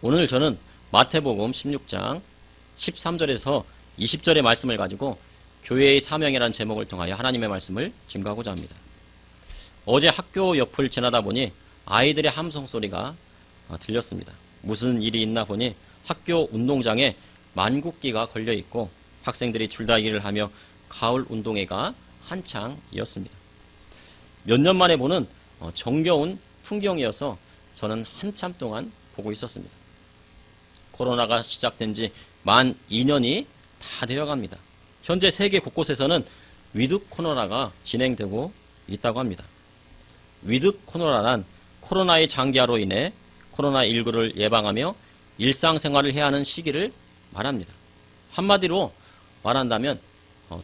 오늘 저는 마태복음 16장 13절에서 20절의 말씀을 가지고 교회의 사명이라는 제목을 통하여 하나님의 말씀을 증거하고자 합니다. 어제 학교 옆을 지나다 보니 아이들의 함성 소리가 들렸습니다. 무슨 일이 있나 보니 학교 운동장에 만국기가 걸려 있고 학생들이 줄다리기를 하며 가을 운동회가 한창이었습니다. 몇 년 만에 보는 정겨운 풍경이어서 저는 한참 동안 보고 있었습니다. 코로나가 시작된 지 만 2년이 다 되어갑니다. 현재 세계 곳곳에서는 위드 코로나가 진행되고 있다고 합니다. 위드 코로나란 코로나의 장기화로 인해 코로나19를 예방하며 일상생활을 해야 하는 시기를 말합니다. 한마디로 말한다면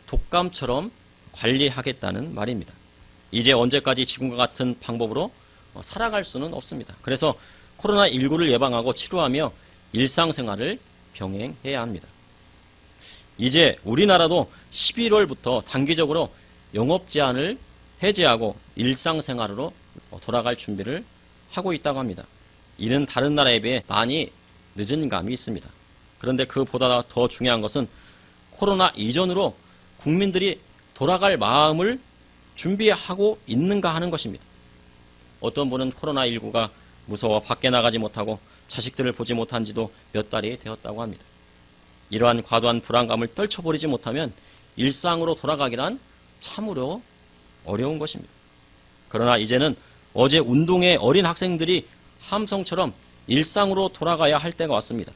독감처럼 관리하겠다는 말입니다. 이제 언제까지 지금과 같은 방법으로 살아갈 수는 없습니다. 그래서 코로나19를 예방하고 치료하며 일상생활을 병행해야 합니다. 이제 우리나라도 11월부터 단기적으로 영업 제한을 해제하고 일상생활으로 돌아갈 준비를 하고 있다고 합니다. 이는 다른 나라에 비해 많이 늦은 감이 있습니다. 그런데 그보다 더 중요한 것은 코로나 이전으로 국민들이 돌아갈 마음을 준비하고 있는가 하는 것입니다. 어떤 분은 코로나19가 무서워 밖에 나가지 못하고 자식들을 보지 못한 지도 몇 달이 되었다고 합니다. 이러한 과도한 불안감을 떨쳐버리지 못하면 일상으로 돌아가기란 참으로 어려운 것입니다. 그러나 이제는 어제 운동회 어린 학생들이 함성처럼 일상으로 돌아가야 할 때가 왔습니다.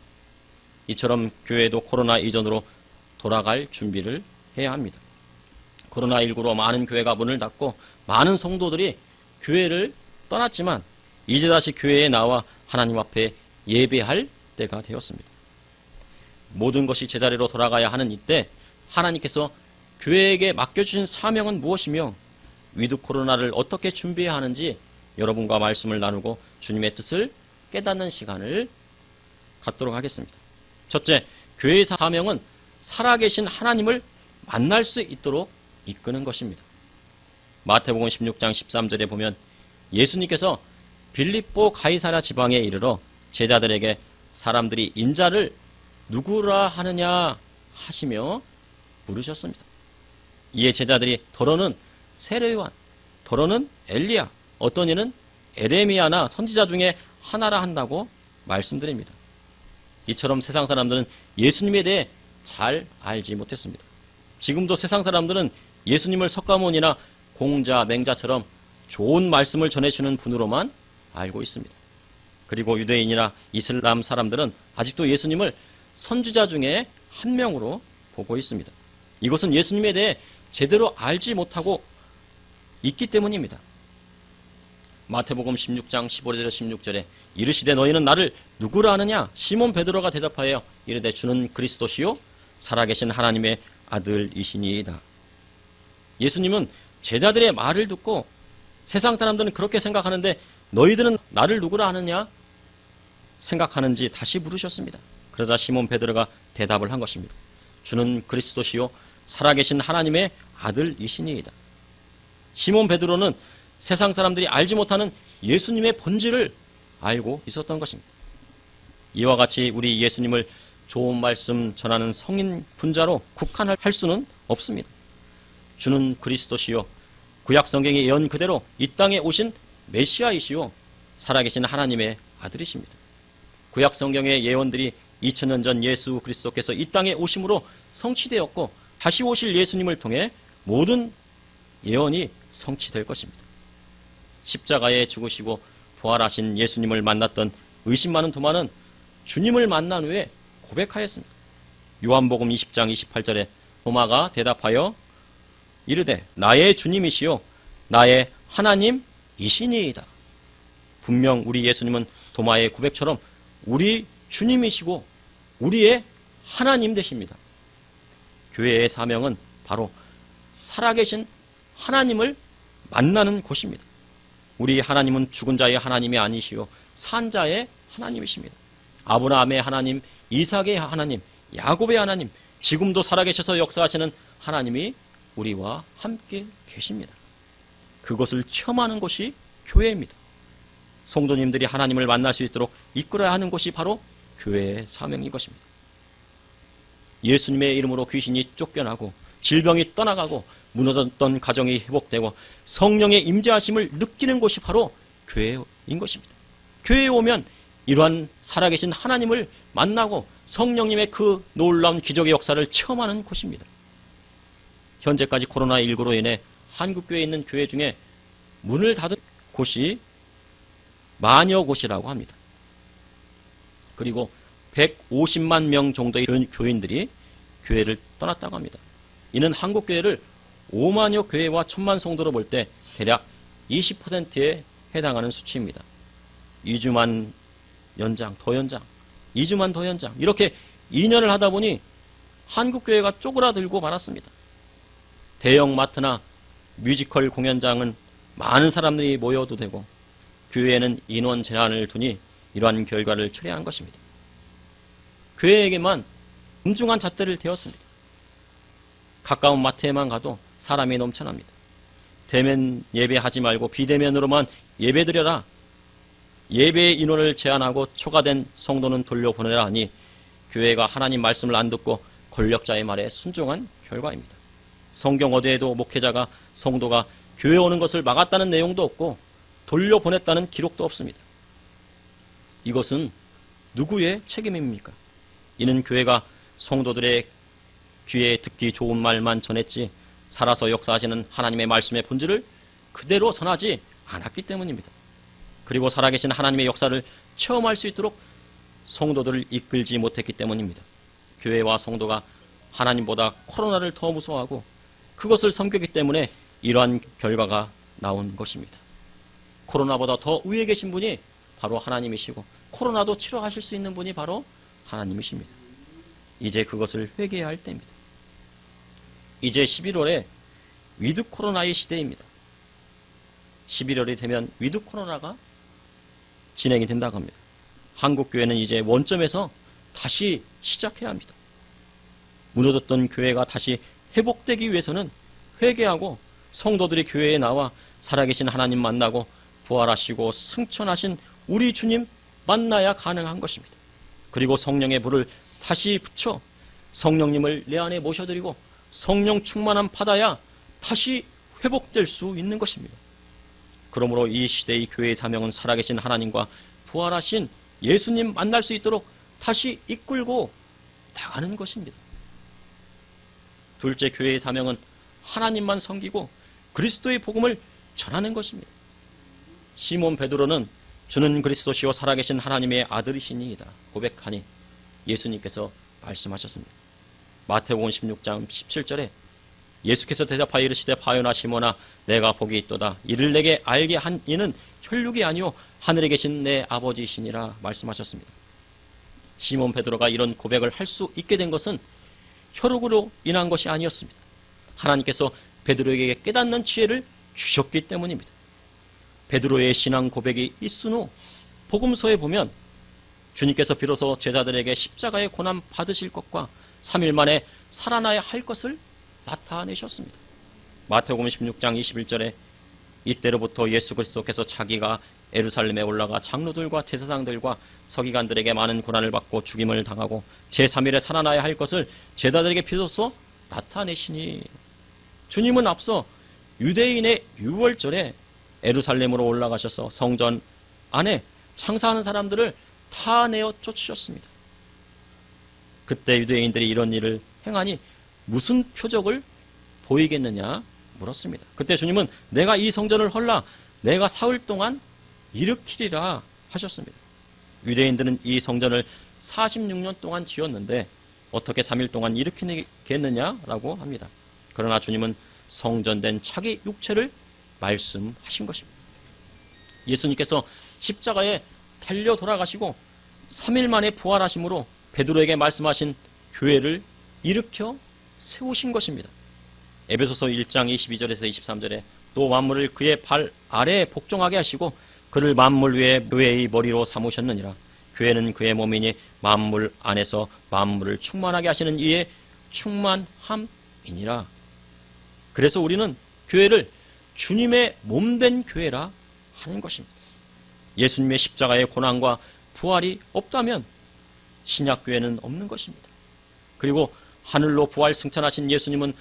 이처럼 교회도 코로나 이전으로 돌아갈 준비를 해야 합니다. 코로나19로 많은 교회가 문을 닫고 많은 성도들이 교회를 떠났지만 이제 다시 교회에 나와 하나님 앞에 예배할 때가 되었습니다. 모든 것이 제자리로 돌아가야 하는 이때 하나님께서 교회에게 맡겨주신 사명은 무엇이며 위드 코로나를 어떻게 준비해야 하는지 여러분과 말씀을 나누고 주님의 뜻을 깨닫는 시간을 갖도록 하겠습니다. 첫째, 교회의 사명은 살아계신 하나님을 만날 수 있도록 이끄는 것입니다. 마태복음 16장 13절에 보면 예수님께서 빌립보 가이사랴 지방에 이르러 제자들에게 사람들이 인자를 누구라 하느냐 하시며 물으셨습니다. 이에 제자들이 더러는 세례 요한, 더러는 엘리야, 어떤 이는 에레미야나 선지자 중에 하나라 한다고 말씀드립니다. 이처럼 세상 사람들은 예수님에 대해 잘 알지 못했습니다. 지금도 세상 사람들은 예수님을 석가모니나 공자, 맹자처럼 좋은 말씀을 전해주는 분으로만 알고 있습니다. 그리고 유대인이나 이슬람 사람들은 아직도 예수님을 선지자 중에 한 명으로 보고 있습니다. 이것은 예수님에 대해 제대로 알지 못하고 있기 때문입니다. 마태복음 16장 15절에서 16절에 이르시되 너희는 나를 누구라 하느냐? 시몬 베드로가 대답하여 이르되 주는 그리스도시요 살아계신 하나님의 아들이시니이다. 예수님은 제자들의 말을 듣고 세상 사람들은 그렇게 생각하는데 너희들은 나를 누구라 하느냐 생각하는지 다시 물으셨습니다. 그러자 시몬 베드로가 대답을 한 것입니다. 주는 그리스도시요 살아계신 하나님의 아들이시니이다. 시몬 베드로는 세상 사람들이 알지 못하는 예수님의 본질을 알고 있었던 것입니다. 이와 같이 우리 예수님을 좋은 말씀 전하는 성인 분자로 국한할 수는 없습니다. 주는 그리스도시요 구약 성경의 예언 그대로 이 땅에 오신 메시아이시요 살아계신 하나님의 아들이십니다. 구약 성경의 예언들이 2000년 전 예수 그리스도께서 이 땅에 오심으로 성취되었고 다시 오실 예수님을 통해 모든 예언이 성취될 것입니다. 십자가에 죽으시고 부활하신 예수님을 만났던 의심 많은 도마는 주님을 만난 후에 고백하였습니다. 요한복음 20장 28절에 도마가 대답하여 이르되 나의 주님이시요 나의 하나님이시니이다. 분명 우리 예수님은 도마의 고백처럼 우리 주님이시고 우리의 하나님 되십니다. 교회의 사명은 바로 살아계신 하나님을 만나는 곳입니다. 우리 하나님은 죽은 자의 하나님이 아니시요 산 자의 하나님이십니다. 아브라함의 하나님, 이삭의 하나님, 야곱의 하나님, 지금도 살아계셔서 역사하시는 하나님이 우리와 함께 계십니다. 그것을 체험하는 것이 교회입니다. 성도님들이 하나님을 만날 수 있도록 이끌어야 하는 것이 바로 교회의 사명인 것입니다. 예수님의 이름으로 귀신이 쫓겨나고 질병이 떠나가고 무너졌던 가정이 회복되고 성령의 임재하심을 느끼는 곳이 바로 교회인 것입니다. 교회에 오면 이러한 살아계신 하나님을 만나고 성령님의 그 놀라운 기적의 역사를 체험하는 곳입니다. 현재까지 코로나19로 인해 한국교회에 있는 교회 중에 문을 닫은 곳이 만여 곳이라고 합니다. 그리고 150만 명 정도의 교인들이 교회를 떠났다고 합니다. 이는 한국교회를 5만여 교회와 1000만 성도로 볼 때 대략 20%에 해당하는 수치입니다. 2주만 연장, 더 연장, 2주만 더 연장, 이렇게 2년을 하다 보니 한국교회가 쪼그라들고 말았습니다. 대형 마트나 뮤지컬 공연장은 많은 사람들이 모여도 되고 교회에는 인원 제한을 두니 이러한 결과를 초래한 것입니다. 교회에게만 엄중한 잣대를 대었습니다. 가까운 마트에만 가도 사람이 넘쳐납니다. 대면 예배하지 말고 비대면으로만 예배드려라. 예배의 인원을 제한하고 초과된 성도는 돌려보내라 하니 교회가 하나님 말씀을 안 듣고 권력자의 말에 순종한 결과입니다. 성경 어디에도 목회자가 성도가 교회 오는 것을 막았다는 내용도 없고 돌려보냈다는 기록도 없습니다. 이것은 누구의 책임입니까? 이는 교회가 성도들의 귀에 듣기 좋은 말만 전했지 살아서 역사하시는 하나님의 말씀의 본질을 그대로 전하지 않았기 때문입니다. 그리고 살아계신 하나님의 역사를 체험할 수 있도록 성도들을 이끌지 못했기 때문입니다. 교회와 성도가 하나님보다 코로나를 더 무서워하고 그것을 섬기기 때문에 이러한 결과가 나온 것입니다. 코로나보다 더 위에 계신 분이 바로 하나님이시고 코로나도 치료하실 수 있는 분이 바로 하나님이십니다. 이제 그것을 회개해야 할 때입니다. 이제 11월에 위드 코로나의 시대입니다. 11월이 되면 위드 코로나가 진행이 된다고 합니다. 한국교회는 이제 원점에서 다시 시작해야 합니다. 무너졌던 교회가 다시 회복되기 위해서는 회개하고 성도들이 교회에 나와 살아계신 하나님 만나고 부활하시고 승천하신 우리 주님 만나야 가능한 것입니다. 그리고 성령의 불을 다시 붙여 성령님을 내 안에 모셔드리고 성령 충만함 받아야 다시 회복될 수 있는 것입니다. 그러므로 이 시대의 교회의 사명은 살아계신 하나님과 부활하신 예수님 만날 수 있도록 다시 이끌고 나가는 것입니다. 둘째, 교회의 사명은 하나님만 섬기고 그리스도의 복음을 전하는 것입니다. 시몬 베드로는 주는 그리스도시요 살아계신 하나님의 아들이시니이다 고백하니 예수님께서 말씀하셨습니다. 마태복음 16장 17절에 예수께서 대답하여 이르시되 바요나 시몬아 내가 복이 있도다. 이를 내게 알게 한 이는 혈육이 아니요 하늘에 계신 내 아버지이시니라 말씀하셨습니다. 시몬 베드로가 이런 고백을 할 수 있게 된 것은 혈육으로 인한 것이 아니었습니다. 하나님께서 베드로에게 깨닫는 지혜를 주셨기 때문입니다. 베드로의 신앙 고백이 있은 후 복음서에 보면 주님께서 비로소 제자들에게 십자가의 고난 받으실 것과 3일 만에 살아나야 할 것을 나타내셨습니다. 마태복음 16장 21절에 이때로부터 예수 그리스도께서 자기가 예루살렘에 올라가 장로들과 제사장들과 서기관들에게 많은 고난을 받고 죽임을 당하고 제3일에 살아나야 할 것을 제자들에게 비로소 나타내시니 주님은 앞서 유대인의 유월절에 예루살렘으로 올라가셔서 성전 안에 장사하는 사람들을 다 내어 쫓으셨습니다. 그때 유대인들이 이런 일을 행하니 무슨 표적을 보이겠느냐 물었습니다. 그때 주님은 내가 이 성전을 헐라 내가 사흘 동안 일으키리라 하셨습니다. 유대인들은 이 성전을 46년 동안 지었는데 어떻게 3일 동안 일으키겠느냐라고 합니다. 그러나 주님은 성전된 자기 육체를 말씀하신 것입니다. 예수님께서 십자가에 달려 돌아가시고 3일 만에 부활하심으로 베드로에게 말씀하신 교회를 일으켜 세우신 것입니다. 에베소서 1장 22절에서 23절에 또 만물을 그의 발 아래에 복종하게 하시고 그를 만물 위에 교회의 머리로 삼으셨느니라. 교회는 그의 몸이니 만물 안에서 만물을 충만하게 하시는 이의 충만함이니라. 그래서 우리는 교회를 주님의 몸된 교회라 하는 것입니다. 예수님의 십자가의 고난과 부활이 없다면 신약교회는 없는 것입니다. 그리고 하늘로 부활 승천하신 예수님은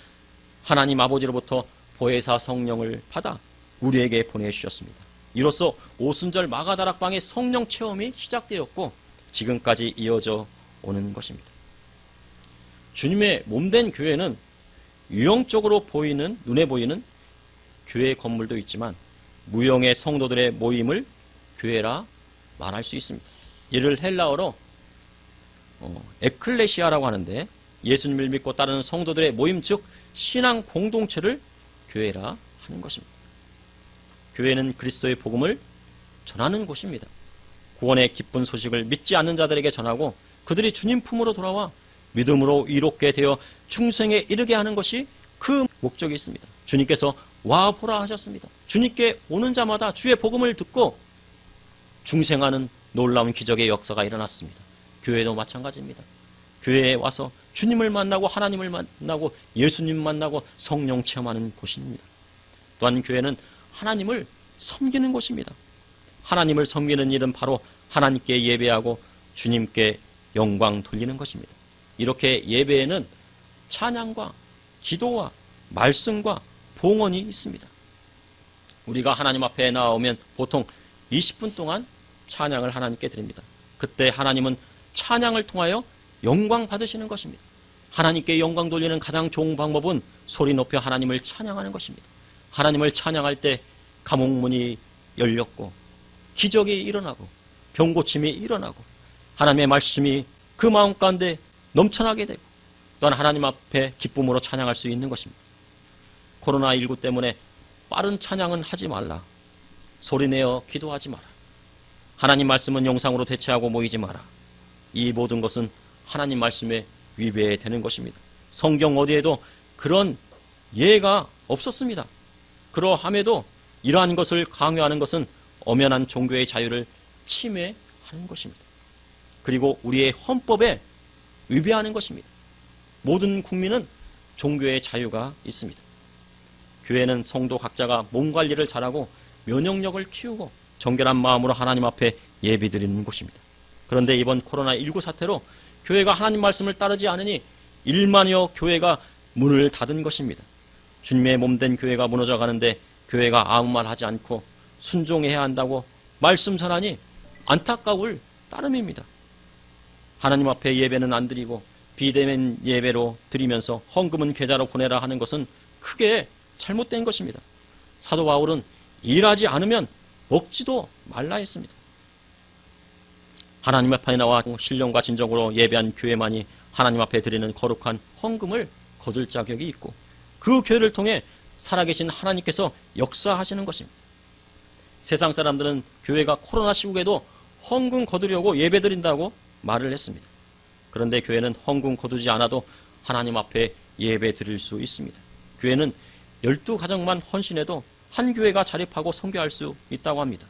하나님 아버지로부터 보혜사 성령을 받아 우리에게 보내주셨습니다. 이로써 오순절 마가다락방의 성령 체험이 시작되었고 지금까지 이어져 오는 것입니다. 주님의 몸된 교회는 유형적으로 보이는, 눈에 보이는 교회 건물도 있지만 무형의 성도들의 모임을 교회라 말할 수 있습니다. 이를 헬라어로 에클레시아라고 하는데 예수님을 믿고 따르는 성도들의 모임, 즉 신앙 공동체를 교회라 하는 것입니다. 교회는 그리스도의 복음을 전하는 곳입니다. 구원의 기쁜 소식을 믿지 않는 자들에게 전하고 그들이 주님 품으로 돌아와 믿음으로 이롭게 되어 중생에 이르게 하는 것이 그 목적이 있습니다. 주님께서 와보라 하셨습니다. 주님께 오는 자마다 주의 복음을 듣고 중생하는 놀라운 기적의 역사가 일어났습니다. 교회도 마찬가지입니다. 교회에 와서 주님을 만나고 하나님을 만나고 예수님 만나고 성령 체험하는 곳입니다. 또한 교회는 하나님을 섬기는 곳입니다. 하나님을 섬기는 일은 바로 하나님께 예배하고 주님께 영광 돌리는 것입니다. 이렇게 예배에는 찬양과 기도와 말씀과 봉헌이 있습니다. 우리가 하나님 앞에 나오면 보통 20분 동안 찬양을 하나님께 드립니다. 그때 하나님은 찬양을 통하여 영광 받으시는 것입니다. 하나님께 영광 돌리는 가장 좋은 방법은 소리 높여 하나님을 찬양하는 것입니다. 하나님을 찬양할 때 감옥문이 열렸고 기적이 일어나고 병고침이 일어나고 하나님의 말씀이 그 마음 가운데 넘쳐나게 되고 또한 하나님 앞에 기쁨으로 찬양할 수 있는 것입니다. 코로나19 때문에 빠른 찬양은 하지 말라. 소리내어 기도하지 마라. 하나님 말씀은 영상으로 대체하고 모이지 마라. 이 모든 것은 하나님 말씀에 위배되는 것입니다. 성경 어디에도 그런 예가 없었습니다. 그러함에도 이러한 것을 강요하는 것은 엄연한 종교의 자유를 침해하는 것입니다. 그리고 우리의 헌법에 위배하는 것입니다. 모든 국민은 종교의 자유가 있습니다. 교회는 성도 각자가 몸 관리를 잘하고 면역력을 키우고 정결한 마음으로 하나님 앞에 예배드리는 곳입니다. 그런데 이번 코로나19 사태로 교회가 하나님 말씀을 따르지 않으니 1만여 교회가 문을 닫은 것입니다. 주님의 몸된 교회가 무너져 가는데 교회가 아무 말 하지 않고 순종해야 한다고 말씀 전하니 안타까울 따름입니다. 하나님 앞에 예배는 안 드리고 비대면 예배로 드리면서 헌금은 계좌로 보내라 하는 것은 크게 잘못된 것입니다. 사도 바울은 일하지 않으면 먹지도 말라 했습니다. 하나님 앞에 나와 신령과 진정으로 예배한 교회만이 하나님 앞에 드리는 거룩한 헌금을 거둘 자격이 있고 그 교회를 통해 살아계신 하나님께서 역사하시는 것입니다. 세상 사람들은 교회가 코로나 시국에도 헌금 거두려고 예배드린다고 말을 했습니다. 그런데 교회는 헌금 거두지 않아도 하나님 앞에 예배 드릴 수 있습니다. 교회는 12가정만 헌신해도 한 교회가 자립하고 선교할 수 있다고 합니다.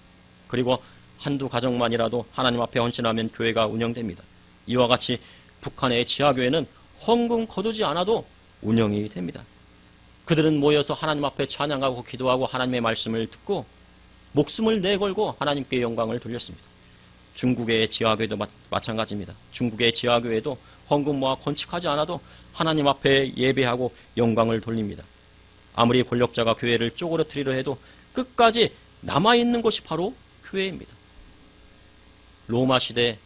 그리고 한두 가정만이라도 하나님 앞에 헌신하면 교회가 운영됩니다. 이와 같이 북한의 지하교회는 헌금 거두지 않아도 운영이 됩니다. 그들은 모여서 하나님 앞에 찬양하고 기도하고 하나님의 말씀을 듣고 목숨을 내걸고 하나님께 영광을 돌렸습니다. 중국의 지하교회도 마찬가지입니다. 중국의 지하교회도 헌금 모아 건축하지 않아도 하나님 앞에 예배하고 영광을 돌립니다. 아무리 권력자가 교회를 쪼그러뜨리려 해도 끝까지 남아있는 것이 바로 교회입니다. 로마 시대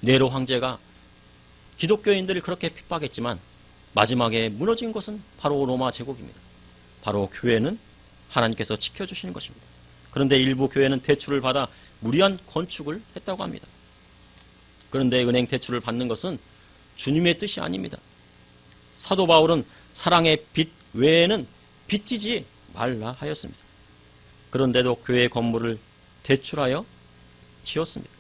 네로 황제가 기독교인들을 그렇게 핍박했지만 마지막에 무너진 것은 바로 로마 제국입니다. 바로 교회는 하나님께서 지켜주시는 것입니다. 그런데 일부 교회는 대출을 받아 무리한 건축을 했다고 합니다. 그런데 은행 대출을 받는 것은 주님의 뜻이 아닙니다. 사도 바울은 사랑의 빚 외에는 빚지지 말라 하였습니다. 그런데도 교회 건물을 대출하여 지었습니다.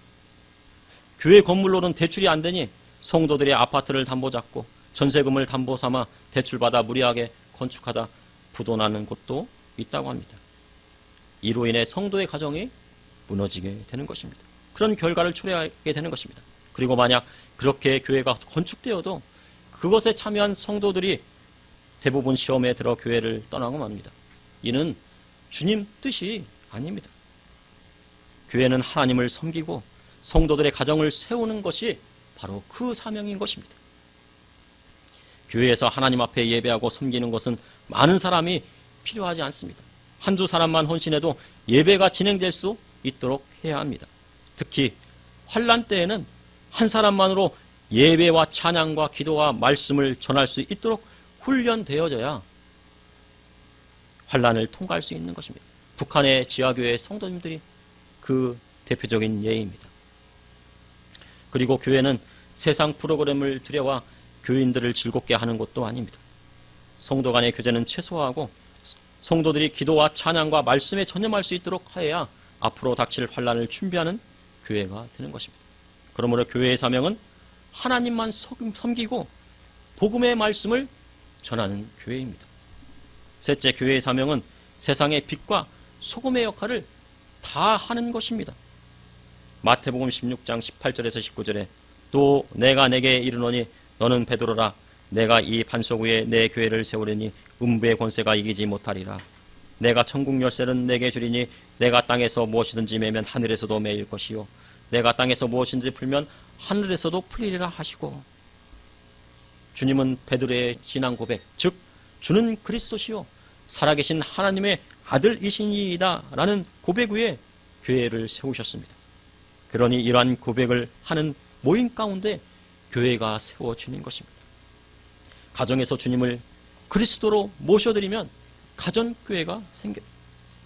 교회 건물로는 대출이 안 되니 성도들의 아파트를 담보 잡고 전세금을 담보 삼아 대출받아 무리하게 건축하다 부도나는 곳도 있다고 합니다. 이로 인해 성도의 가정이 무너지게 되는 것입니다. 그런 결과를 초래하게 되는 것입니다. 그리고 만약 그렇게 교회가 건축되어도 그것에 참여한 성도들이 대부분 시험에 들어 교회를 떠나고 맙니다. 이는 주님 뜻이 아닙니다. 교회는 하나님을 섬기고 성도들의 가정을 세우는 것이 바로 그 사명인 것입니다. 교회에서 하나님 앞에 예배하고 섬기는 것은 많은 사람이 필요하지 않습니다. 한두 사람만 헌신해도 예배가 진행될 수 있도록 해야 합니다. 특히 환난 때에는 한 사람만으로 예배와 찬양과 기도와 말씀을 전할 수 있도록 훈련되어져야 환난을 통과할 수 있는 것입니다. 북한의 지하교회 성도님들이 그 대표적인 예입니다. 그리고 교회는 세상 프로그램을 들여와 교인들을 즐겁게 하는 것도 아닙니다. 성도 간의 교제는 최소화하고 성도들이 기도와 찬양과 말씀에 전념할 수 있도록 하여야 앞으로 닥칠 환난을 준비하는 교회가 되는 것입니다. 그러므로 교회의 사명은 하나님만 섬기고 복음의 말씀을 전하는 교회입니다. 셋째, 교회의 사명은 세상의 빛과 소금의 역할을 다 하는 것입니다. 마태복음 16장 18절에서 19절에 또 내가 내게 이르노니 너는 베드로라 내가 이 반석 위에 내 교회를 세우리니 음부의 권세가 이기지 못하리라. 내가 천국 열쇠는 내게 주리니 내가 땅에서 무엇이든지 매면 하늘에서도 매일 것이요 내가 땅에서 무엇이든지 풀면 하늘에서도 풀리리라 하시고, 주님은 베드로의 신앙 고백, 즉 주는 그리스도시요 살아계신 하나님의 아들이시니이다 라는 고백 위에 교회를 세우셨습니다. 그러니 이러한 고백을 하는 모임 가운데 교회가 세워지는 것입니다. 가정에서 주님을 그리스도로 모셔드리면 가정교회가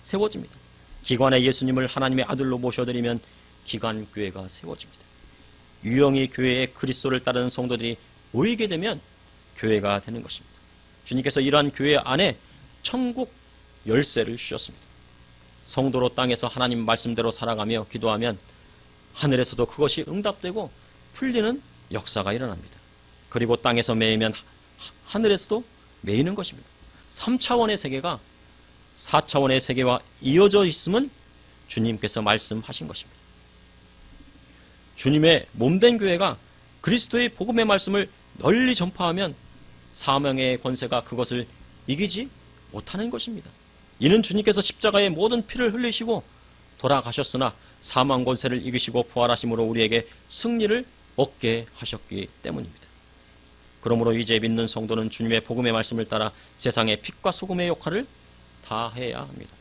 세워집니다. 기관에 예수님을 하나님의 아들로 모셔드리면 기관교회가 세워집니다. 유형이 교회에 그리스도를 따르는 성도들이 모이게 되면 교회가 되는 것입니다. 주님께서 이러한 교회 안에 천국 열쇠를 주셨습니다. 성도로 땅에서 하나님 말씀대로 살아가며 기도하면 하늘에서도 그것이 응답되고 풀리는 역사가 일어납니다. 그리고 땅에서 매이면 하늘에서도 매이는 것입니다. 3차원의 세계가 4차원의 세계와 이어져 있음은 주님께서 말씀하신 것입니다. 주님의 몸된 교회가 그리스도의 복음의 말씀을 널리 전파하면 사명의 권세가 그것을 이기지 못하는 것입니다. 이는 주님께서 십자가에 모든 피를 흘리시고 돌아가셨으나 사망 권세를 이기시고 부활하심으로 우리에게 승리를 얻게 하셨기 때문입니다. 그러므로 이제 믿는 성도는 주님의 복음의 말씀을 따라 세상의 빛과 소금의 역할을 다 해야 합니다.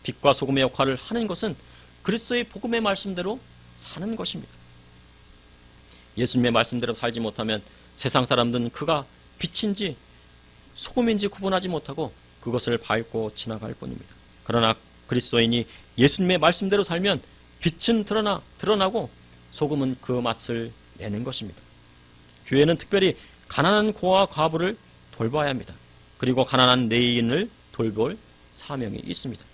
빛과 소금의 역할을 하는 것은 그리스도의 복음의 말씀대로 사는 것입니다. 예수님의 말씀대로 살지 못하면 세상 사람들은 그가 빛인지 소금인지 구분하지 못하고 그것을 밟고 지나갈 뿐입니다. 그러나 그리스도인이 예수님의 말씀대로 살면 빛은 드러나고 소금은 그 맛을 내는 것입니다. 교회는 특별히 가난한 고아와 과부를 돌봐야 합니다. 그리고 가난한 내인을 돌볼 사명이 있습니다.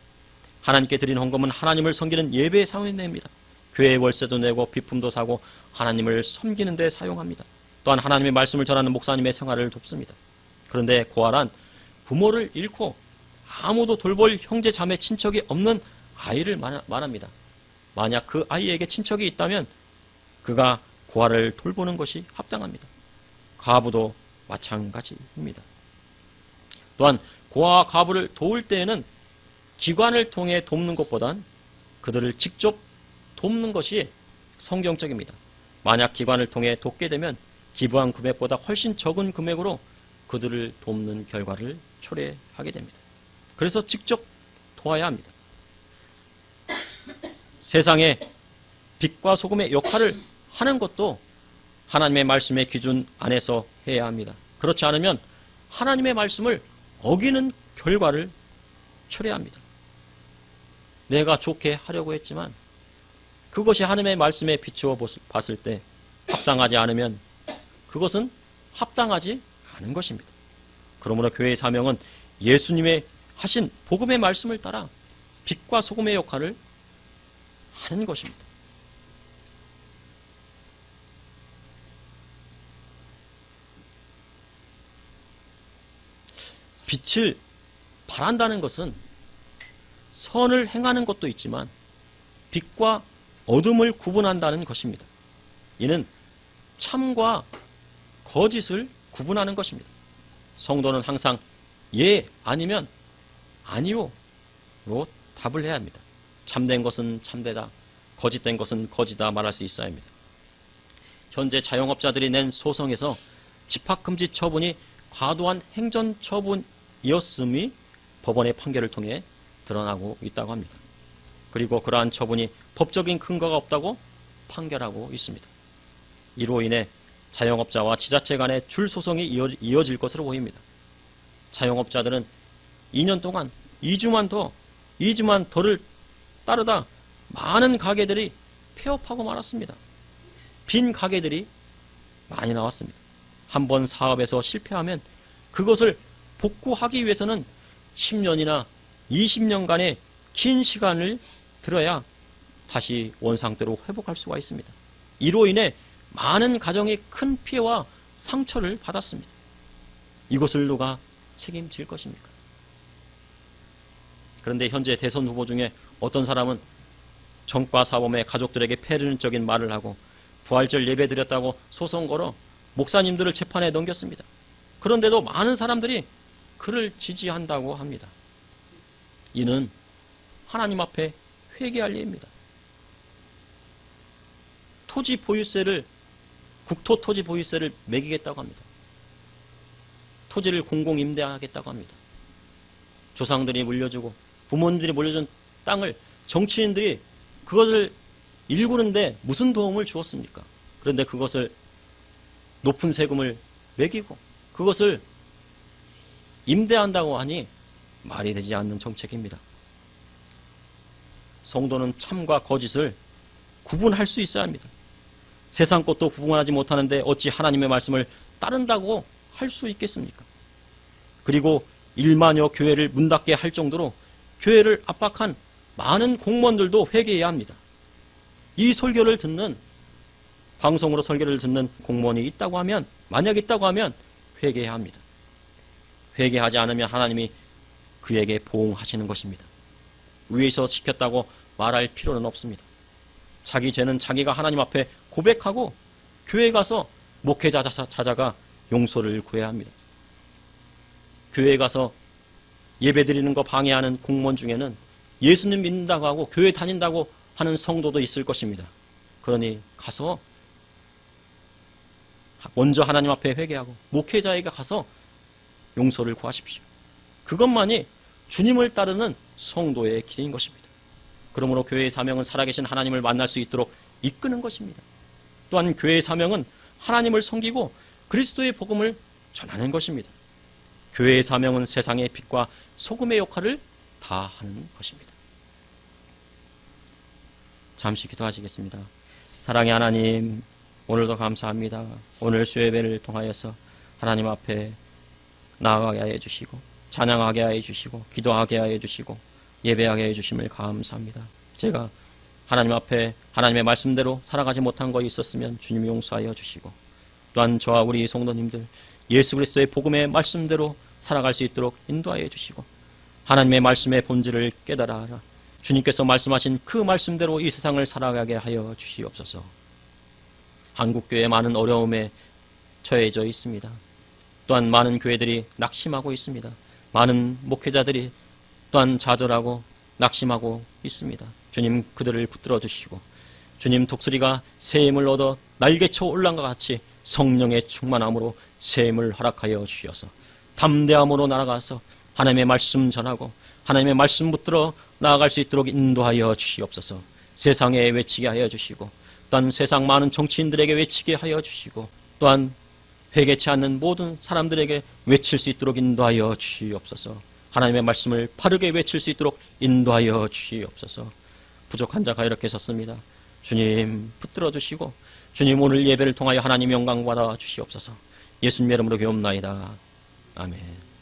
하나님께 드린 헌금은 하나님을 섬기는 예배의 사용입니다. 교회의 월세도 내고 비품도 사고 하나님을 섬기는 데 사용합니다. 또한 하나님의 말씀을 전하는 목사님의 생활을 돕습니다. 그런데 고아란 부모를 잃고 아무도 돌볼 형제 자매 친척이 없는 아이를 말합니다. 만약 그 아이에게 친척이 있다면 그가 고아를 돌보는 것이 합당합니다. 과부도 마찬가지입니다. 또한 고아와 과부를 도울 때에는 기관을 통해 돕는 것보단 그들을 직접 돕는 것이 성경적입니다. 만약 기관을 통해 돕게 되면 기부한 금액보다 훨씬 적은 금액으로 그들을 돕는 결과를 초래하게 됩니다. 그래서 직접 도와야 합니다. 세상에 빛과 소금의 역할을 하는 것도 하나님의 말씀의 기준 안에서 해야 합니다. 그렇지 않으면 하나님의 말씀을 어기는 결과를 초래합니다. 내가 좋게 하려고 했지만 그것이 하나님의 말씀에 비추어 봤을 때 합당하지 않으면 그것은 합당하지 않은 것입니다. 그러므로 교회의 사명은 예수님의 하신 복음의 말씀을 따라 빛과 소금의 역할을 하는 것입니다. 빛을 발한다는 것은 선을 행하는 것도 있지만 빛과 어둠을 구분한다는 것입니다. 이는 참과 거짓을 구분하는 것입니다. 성도는 항상 예 아니면 아니요로 답을 해야 합니다. 참된 것은 참되다, 거짓된 것은 거짓이다 말할 수 있어야 합니다. 현재 자영업자들이 낸 소송에서 집합금지 처분이 과도한 행정처분이었음이 법원의 판결을 통해 드러나고 있다고 합니다. 그리고 그러한 처분이 법적인 근거가 없다고 판결하고 있습니다. 이로 인해 자영업자와 지자체 간의 줄 소송이 이어질 것으로 보입니다. 자영업자들은 2년 동안 2주만 더를 따르다 많은 가게들이 폐업하고 말았습니다. 빈 가게들이 많이 나왔습니다. 한번 사업에서 실패하면 그것을 복구하기 위해서는 10년이나 20년간의 긴 시간을 들어야 다시 원상태로 회복할 수가 있습니다. 이로 인해 많은 가정이 큰 피해와 상처를 받았습니다. 이것을 누가 책임질 것입니까? 그런데 현재 대선 후보 중에 어떤 사람은 정과 사범의 가족들에게 폐륜적인 말을 하고 부활절 예배 드렸다고 소송 걸어 목사님들을 재판에 넘겼습니다. 그런데도 많은 사람들이 그를 지지한다고 합니다. 이는 하나님 앞에 회개할 예입니다. 토지 보유세를 국토 토지 보유세를 매기겠다고 합니다. 토지를 공공 임대하겠다고 합니다. 조상들이 물려주고 부모님들이 물려준 땅을 정치인들이 그것을 일구는데 무슨 도움을 주었습니까? 그런데 그것을 높은 세금을 매기고 그것을 임대한다고 하니 말이 되지 않는 정책입니다. 성도는 참과 거짓을 구분할 수 있어야 합니다. 세상 것도 구분하지 못하는데 어찌 하나님의 말씀을 따른다고 할 수 있겠습니까? 그리고 1만여 교회를 문 닫게 할 정도로 교회를 압박한 많은 공무원들도 회개해야 합니다. 이 설교를 듣는, 방송으로 설교를 듣는 공무원이 있다고 하면, 만약 있다고 하면 회개해야 합니다. 회개하지 않으면 하나님이 그에게 보응하시는 것입니다. 위에서 시켰다고 말할 필요는 없습니다. 자기 죄는 자기가 하나님 앞에 고백하고 교회에 가서 목회자 찾아가 용서를 구해야 합니다. 교회에 가서 예배드리는 거 방해하는 공무원 중에는 예수님 믿는다고 하고 교회 다닌다고 하는 성도도 있을 것입니다. 그러니 가서 먼저 하나님 앞에 회개하고 목회자에게 가서 용서를 구하십시오. 그것만이 주님을 따르는 성도의 길인 것입니다. 그러므로 교회의 사명은 살아계신 하나님을 만날 수 있도록 이끄는 것입니다. 또한 교회의 사명은 하나님을 섬기고 그리스도의 복음을 전하는 것입니다. 교회의 사명은 세상의 빛과 소금의 역할을 다하는 것입니다. 잠시 기도하시겠습니다. 사랑의 하나님, 오늘도 감사합니다. 오늘 수요예배를 통하여서 하나님 앞에 나아가게 하여 주시고 찬양하게 하여 주시고 기도하게 하여 주시고 예배하게 해주심을 감사합니다. 제가 하나님 앞에 하나님의 말씀대로 살아가지 못한 것이 있었으면 주님이 용서하여 주시고 또한 저와 우리 성도님들 예수 그리스도의 복음의 말씀대로 살아갈 수 있도록 인도하여 주시고 하나님의 말씀의 본질을 깨달아 알아 주님께서 말씀하신 그 말씀대로 이 세상을 살아가게 하여 주시옵소서. 한국교회 많은 어려움에 처해져 있습니다. 또한 많은 교회들이 낙심하고 있습니다. 많은 목회자들이 또한 좌절하고 낙심하고 있습니다. 주님 그들을 붙들어 주시고 주님 독수리가 새 힘을 얻어 날개쳐 올라간 것 같이 성령의 충만함으로 새 힘을 허락하여 주셔서 담대함으로 날아가서 하나님의 말씀 전하고 하나님의 말씀 붙들어 나아갈 수 있도록 인도하여 주시옵소서. 세상에 외치게 하여 주시고 또한 세상 많은 정치인들에게 외치게 하여 주시고 또한 회개치 않는 모든 사람들에게 외칠 수 있도록 인도하여 주시옵소서. 하나님의 말씀을 바르게 외칠 수 있도록 인도하여 주시옵소서. 부족한 자가 이렇게 섰습니다. 주님 붙들어 주시고 주님 오늘 예배를 통하여 하나님 영광 받아 주시옵소서. 예수님 이름으로 기도합나이다. 아멘.